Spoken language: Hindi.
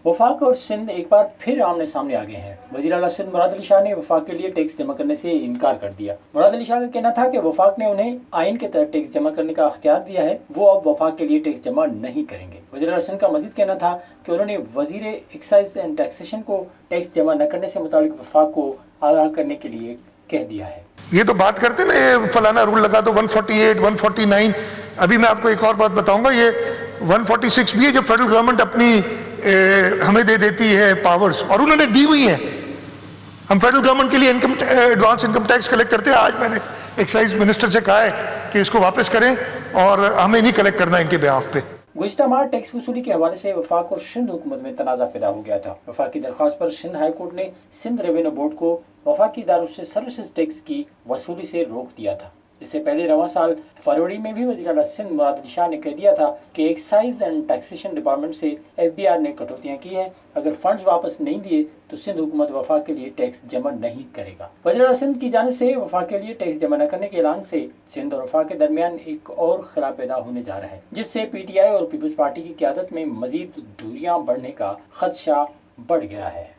वफाक और सिंध एक बार फिर आमने सामने आ गए हैं। वज़ीर आला सिंध मुराद अली शाह ने वफाक के लिए टैक्स जमा करने से इनकार कर दिया। मुराद अली शाह का कहना था कि वफाक ने उन्हें आइन के तहत टैक्स जमा करने का अख्तियार दिया है, वो अब वफाक के लिए टैक्स जमा नहीं करेंगे। वज़ीर आला सिंध का मजीद कहना था कि उन्होंने वज़ीर एक्साइज एंड टैक्सेशन को टैक्स जमा न करने से मुतालिक वफाक को आगाह करने के लिए कह दिया है। ये तो बात करते ना, ये फलाना रूल लगा दो 148, 149। अभी मैं आपको एक और बात बताऊंगा, ये 146 भी है जब फेडरल गवर्नमेंट अपनी हमें दे देती है पावर्स, और उन्होंने दी हुई है। हम फेडरल गवर्नमेंट के लिए एडवांस इनकम टैक्स कलेक्ट करते हैं। आज मैंने एक्साइज मिनिस्टर से कहा है कि इसको वापस करें और हमें नहीं कलेक्ट करना इनके बिहाफ पे। गुज़िश्ता माह टैक्स वसूली के हवाले से वफाक और सिंध हुकूमत में तनाज़ा पैदा हो गया था। वफाक की दरख्वास्त पर सिंध हाई कोर्ट ने सिंध रेवेन्यू बोर्ड को वफाकी इदारों से सर्विसेज टैक्स की वसूली से रोक दिया था। इससे पहले रवां साल फरवरी में भी वज़ीर आला सिंध मुराद अली शाह ने कह दिया था कि एक्साइज एंड टैक्सेशन डिपार्टमेंट से FBI ने कटौतियां की हैं। अगर फंड्स वापस नहीं दिए तो सिंध हुकूमत वफाक के लिए टैक्स जमा नहीं करेगा। वज़ीर आला सिंध की जानिब से वफाक के लिए टैक्स जमा न करने के ऐलान से सिंध और वफाक के दरमियान एक और खिलाफ पैदा होने जा रहा है, जिससे PTI और पीपल्स पार्टी की क़यादत में मजीद दूरियां बढ़ने का खदशा बढ़ गया है।